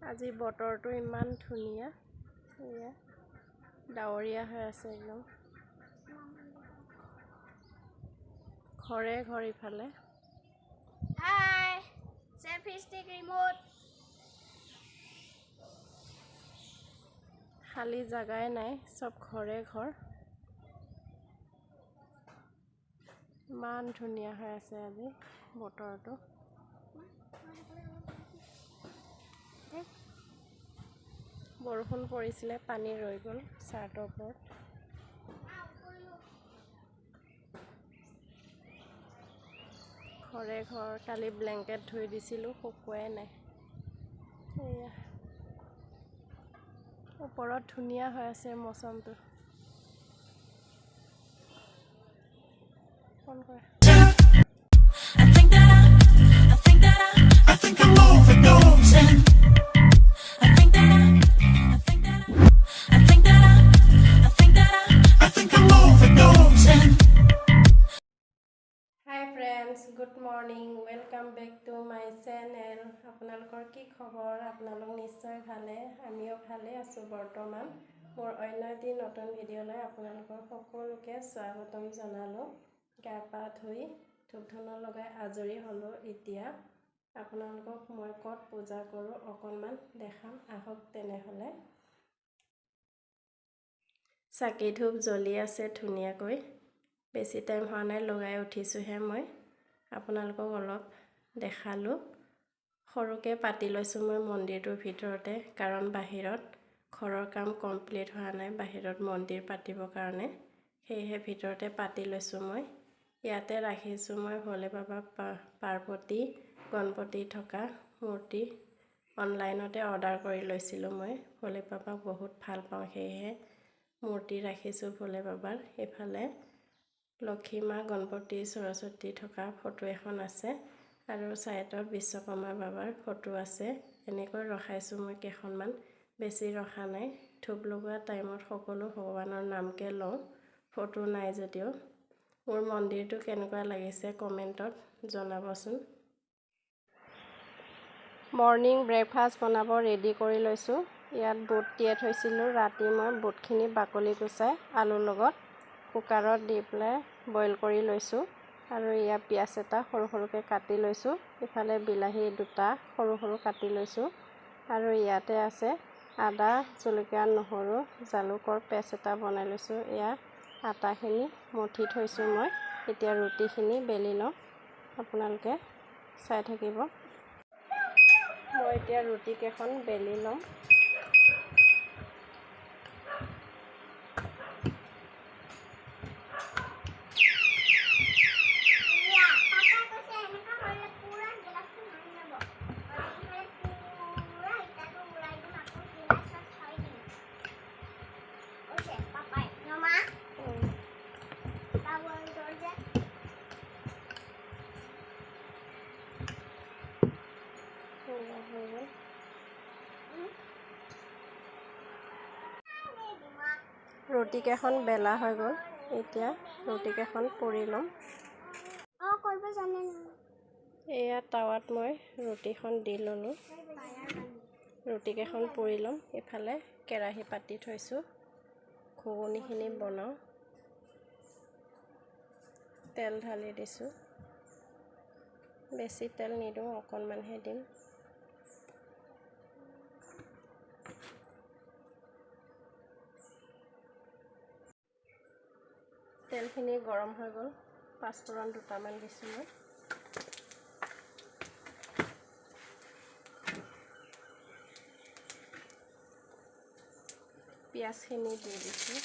আজি বতৰটো ইমান ধুনীয়া, এয়া ডাৱৰীয়া হৈ আছে একদম। ঘৰে ঘৰ ইফালে। হাই, সেলফি ষ্টিক ৰিমোট। খালী জাগাই নাই, চব ঘৰে ঘৰ। ইমান ধুনীয়া হৈ আছে আজি বতৰটো। বৰষুণ পৰিছিলে, পানী ৰৈ গ'ল চাৰ্টৰ ওপৰত। ঘৰে ঘৰ। কালি ব্লেংকেট ধুই দিছিলোঁ, শুকুৱাই নাই। এয়া ওপৰত ধুনীয়া হৈ আছে মৌচমটো। ফোন কৰে। Good morning, welcome back to my channel. আপোনালোকৰ কি খবৰ? আপোনালোক নিশ্চয় ভালে, আমিও ভালে আছোঁ বৰ্তমান। মোৰ অন্য এটি নতুন ভিডিঅ'লৈ আপোনালোকৰ সকলোকে স্বাগতম জনালোঁ। গা পা ধুই ধূপ ধূনা লগাই আজৰি হ'লোঁ। এতিয়া আপোনালোকক মই ক'ত পূজা কৰোঁ অকণমান দেখাম, আহক তেনেহ'লে। চাকি ধূপ জ্বলি আছে ধুনীয়াকৈ। বেছি টাইম হোৱা নাই, লগাই উঠিছোঁহে মই। আপোনালোকক অলপ দেখালোঁ। সৰুকৈ পাতি লৈছোঁ মই মন্দিৰটোৰ ভিতৰতে, কাৰণ বাহিৰত ঘৰৰ কাম কমপ্লিট হোৱা নাই, বাহিৰত মন্দিৰ পাতিবৰ কাৰণে। সেয়েহে ভিতৰতে পাতি লৈছোঁ মই। ইয়াতে ৰাখিছোঁ মই ভোলে বাবা, পাৰ্বতী, গণপতি থকা মূৰ্তি। অনলাইনতে অৰ্ডাৰ কৰি লৈছিলোঁ মই। ভোলে বাবাক বহুত ভাল পাওঁ, সেয়েহে মূৰ্তি ৰাখিছোঁ ভোলে বাবাৰ। এইফালে লক্ষী মা, গণপতি, সৰস্বতী থকা ফটো এখন আছে, আৰু ছাইডত বিশ্বকৰ্মা বাবাৰ ফটো আছে। এনেকৈ ৰখাইছোঁ মই কেইখনমান, বেছি ৰখা নাই। ধূপ লগোৱা টাইমত সকলো ভগৱানৰ নামকে লওঁ, ফটো নাই যদিও। মোৰ মন্দিৰটো কেনেকুৱা লাগিছে কমেণ্টত জনাবচোন। মৰ্ণিং ব্ৰেকফাষ্ট বনাব ৰেডি কৰি লৈছোঁ। ইয়াত বুট তিয়াই থৈছিলোঁ ৰাতি, মই বুটখিনি বাকলি গুচাই আলুৰ লগত কুকাৰত দি পেলাই বইল কৰি লৈছোঁ। আৰু ইয়াত পিঁয়াজ এটা সৰু সৰুকৈ কাটি লৈছোঁ। ইফালে বিলাহী দুটা সৰু সৰু কাটি লৈছোঁ। আৰু ইয়াতে আছে আদা, জলকীয়া, নহৰু, জালুকৰ পেষ্ট এটা বনাই লৈছোঁ। এয়া আটাখিনি মঠি থৈছোঁ মই। এতিয়া ৰুটিখিনি বেলি লওঁ, আপোনালোকে চাই থাকিব। মই এতিয়া ৰুটিকেইখন বেলি লওঁ। ৰুটিকেইখন বেলা হৈ গ'ল। এতিয়া ৰুটিকেইখন পুৰি ল'ম। এয়া টাৱাত মই ৰুটিখন দি ল'লোঁ। ৰুটিকেইখন পুৰি ল'ম। ইফালে কেৰাহী পাতি থৈছোঁ, ঘুগুনিখিনি বনাওঁ। তেল ঢালি দিছোঁ। বেছি তেল নিদিওঁ, অকণমানহে দিম। তেলখিনি গৰম হৈ গ'ল, পাঁচফোৰণ দুটামান দিছোঁ মই। পিঁয়াজখিনি দি দিছোঁ।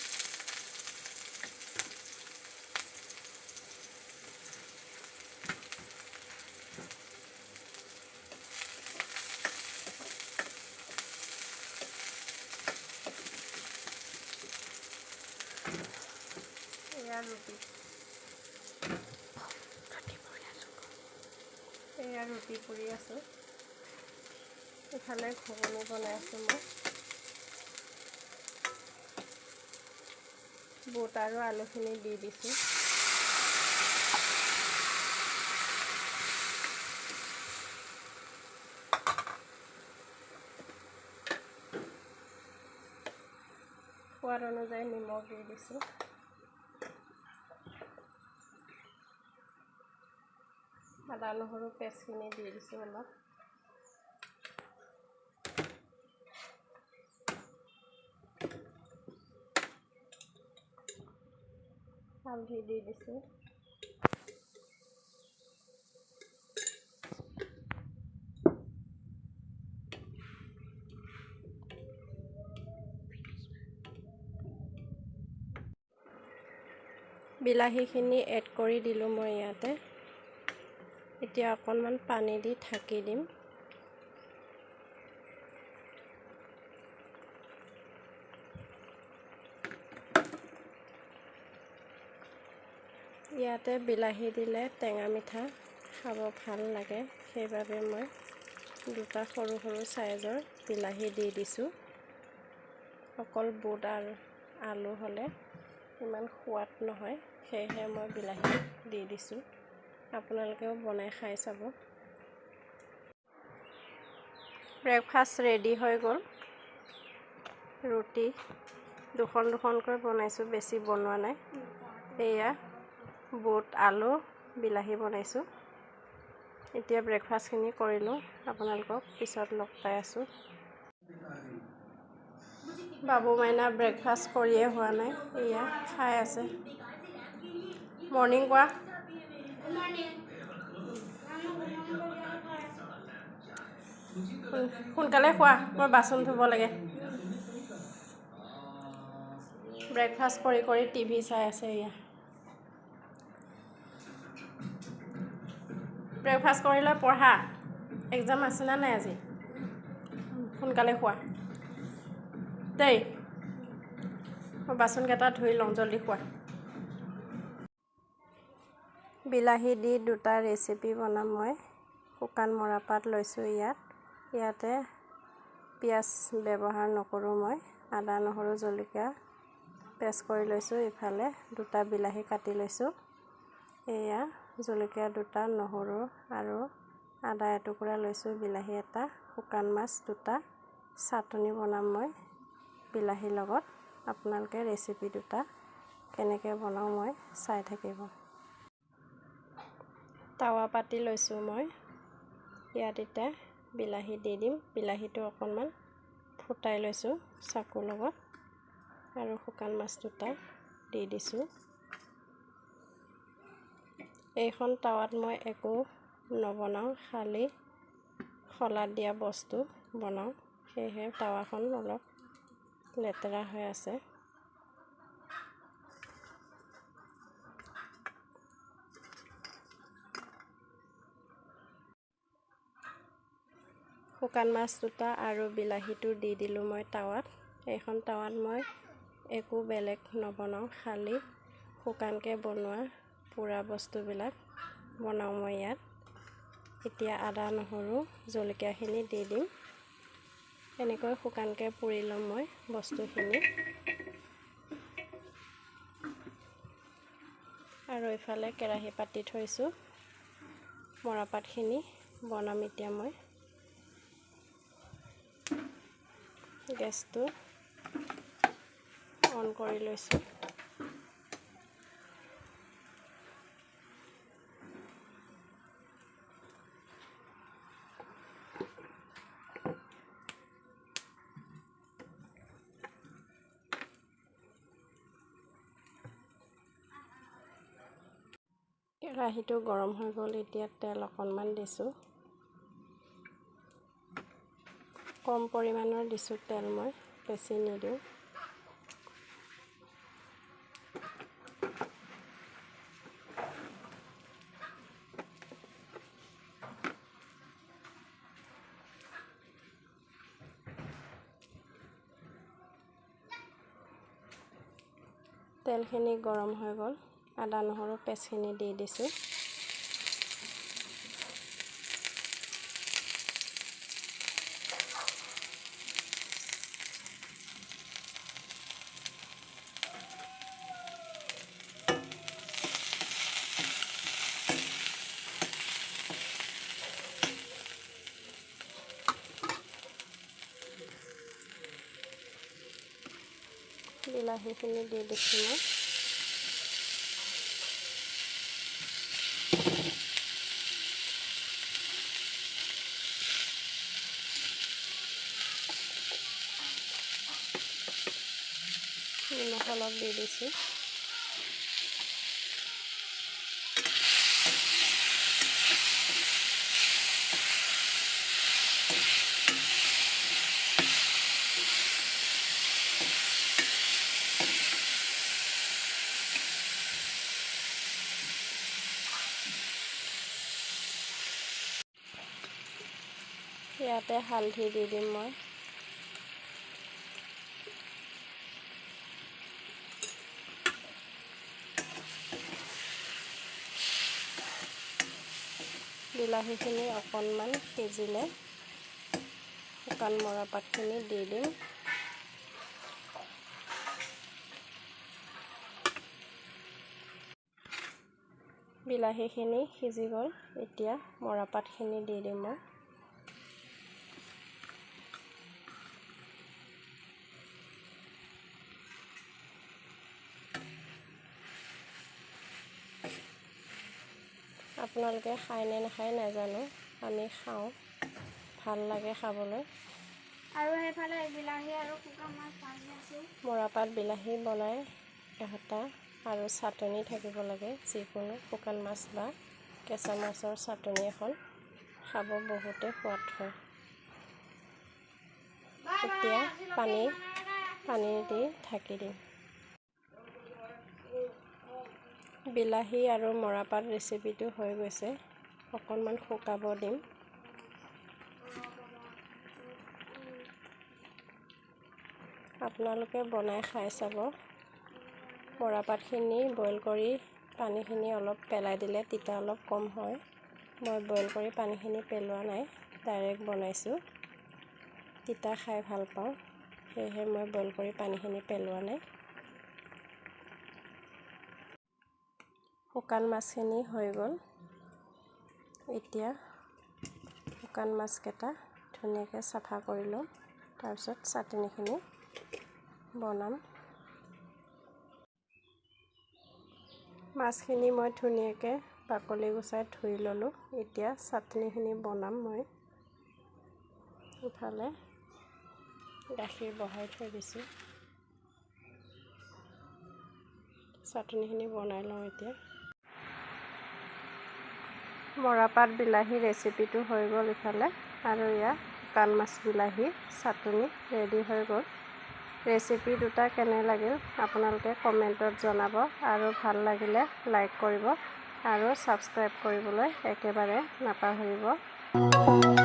এয়া ৰুটি পুৰি আছোঁ। ইফালে ঘুগুনি বনাই আছোঁ মই। বুট আৰু আলুখিনি দি দিছোঁ। সোৱাদ অনুযায়ী নিমখ দি দিছোঁ। আদা নহৰু পেষ্টখিনি দি দিছোঁ অলপ। হালধি দি দিছোঁ। বিলাহীখিনি এড কৰি দিলোঁ মই ইয়াতে। এতিয়া অকণমান পানী দি ঢাকি দিম। ইয়াতে বিলাহী দিলে টেঙা মিঠা খাব ভাল লাগে, সেইবাবে মই দুটা সৰু সৰু চাইজৰ বিলাহী দি দিছোঁ। অকল বুট আৰু আলু হ'লে ইমান সোৱাদ নহয়, সেয়েহে মই বিলাহী দি দিছোঁ। আপোনালোকেও বনাই খাই চাব। ব্ৰেকফাষ্ট ৰেডি হৈ গ'ল। ৰুটি দুখনকৈ বনাইছোঁ, বেছি বনোৱা নাই। এয়া বুট আলু বিলাহী বনাইছোঁ। এতিয়া ব্ৰেকফাষ্টখিনি কৰিলোঁ। আপোনালোকক পিছত লগ পাই আছোঁ। বাবু মাইনা ব্ৰেকফাষ্ট কৰিয়ে হোৱা নাই, এয়া খাই আছে। মৰ্ণিং কোৱা। সোনকালে খোৱা, মই বাচন ধুব লাগে। ব্ৰেকফাষ্ট কৰি কৰি টিভি চাই আছে এয়া। ব্ৰেকফাষ্ট কৰিলে পঢ়া, এক্সাম আছে না নাই আজি? সোনকালে খোৱা দেই। মই বাচনকেইটা ধুই লওঁ, জলদি খোৱা। বিলাহী দি দুটা ৰেচিপি বনাম মই। শুকান মৰাপাট লৈছোঁ ইয়াতে পিঁয়াজ ব্যৱহাৰ নকৰোঁ মই। আদা নহৰু জলকীয়া পেষ্ট কৰি লৈছোঁ। ইফালে দুটা বিলাহী কাটি লৈছোঁ। এয়া জলকীয়া দুটা, নহৰু আৰু আদা এটুকুৰা লৈছোঁ, বিলাহী এটা, শুকান মাছ দুটা। চাটনি বনাম মই বিলাহীৰ লগত। আপোনালোকে ৰেচিপি দুটা কেনেকৈ বনাওঁ মই চাই থাকিব। তাৱা পাতি লৈছোঁ মই। ইয়াত এতিয়া বিলাহী দি দিম। বিলাহীটো অকণমান ফুটাই লৈছোঁ চাকুৰ লগত আৰু শুকান মাছ দুটা দি দিছোঁ। এইখন তাৱাত মই একো নবনাওঁ, খালি শলাত দিয়া বস্তু বনাওঁ, সেয়েহে তাৱাখন অলপ লেতেৰা হৈ আছে। শুকান মাছ দুটা আৰু বিলাহীটো দি দিলোঁ মই তাৱাত। এইখন তাৱাত মই একো বেলেগ নবনাওঁ, খালি শুকানকৈ বনোৱা পোৰা বস্তুবিলাক বনাওঁ মই ইয়াত। এতিয়া আদা নহৰু জলকীয়াখিনি দি দিম। এনেকৈ শুকানকৈ পুৰি ল'ম মই বস্তুখিনি। আৰু ইফালে কেৰাহী পাতি থৈছোঁ। মৰাপাটখিনি বনাম এতিয়া মই। গেছটো অন কৰি লৈছোঁ। কেৰাহীটো গৰম হৈ গ'ল। এতিয়া তেল অকণমান দিছোঁ। কম পৰিমাণৰ দিছোঁ তেল, মই বেছি নিদিওঁ। তেলখিনি গৰম হৈ গ'ল। আদা নহৰু পেষ্টখিনি দি দিছোঁ। বিলাহীখিনি দি দিছোঁ মই। নিমখ অলপ দি দিছোঁ। ইয়াতে হালধি দি দিম মই। বিলাহীখিনি অকণমান সিজিলে শুকান মৰাপাতখিনি দি দিম। বিলাহীখিনি সিজি গ'ল, এতিয়া মৰাপাতখিনি দি দিম মই। আপোনালোকে খায় নে নাখায় নাজানো, আমি খাওঁ, ভাল লাগে খাবলৈ। আৰু সেইফালে বিলাহী আৰু শুকান মাছ ভাজি আছোঁ। মৰাপাত বিলাহী বনাই এটা আৰু চাটনি থাকিব লাগে, যিকোনো শুকান মাছ বা কেঁচা মাছৰ চাটনি এখন খাব বহুতে সোৱাদ হয়। এতিয়া পানী দি ঢাকি দিম। বিলাহী আৰু মৰাপাত ৰেচিপিটো হৈ গৈছে, অকণমান শুকাব দিম। আপোনালোকে বনাই খাই চাব। মৰাপাতখিনি বইল কৰি পানীখিনি অলপ পেলাই দিলে তিতা অলপ কম হয়। মই বইল কৰি পানীখিনি পেলোৱা নাই, ডাইৰেক্ট বনাইছোঁ। তিতা খাই ভাল পাওঁ, সেয়েহে মই বইল কৰি পানীখিনি পেলোৱা নাই। শুকান মাছখিনি হৈ গ'ল। এতিয়া শুকান মাছকেইটা ধুনীয়াকৈ চাফা কৰি ল'ম, তাৰপিছত চাটনিখিনি বনাম। মাছখিনি মই ধুনীয়াকৈ বাকলি গুচাই ধুই ল'লোঁ। এতিয়া চাটনিখিনি বনাম মই। ইফালে গাখীৰ বহাই থৈ দিছোঁ। চাটনিখিনি বনাই লওঁ এতিয়া। মৰাপাত বিলাহী ৰেচিপিটো হৈ গ'ল ইফালে, আৰু ইয়াত শুকান মাছ বিলাহী চাটনি ৰেডি হৈ গ'ল। ৰেচিপি দুটা কেনে লাগিল আপোনালোকে কমেণ্টত জনাব, আৰু ভাল লাগিলে লাইক কৰিব আৰু ছাবস্ক্ৰাইব কৰিবলৈ একেবাৰে নাপাহৰিব।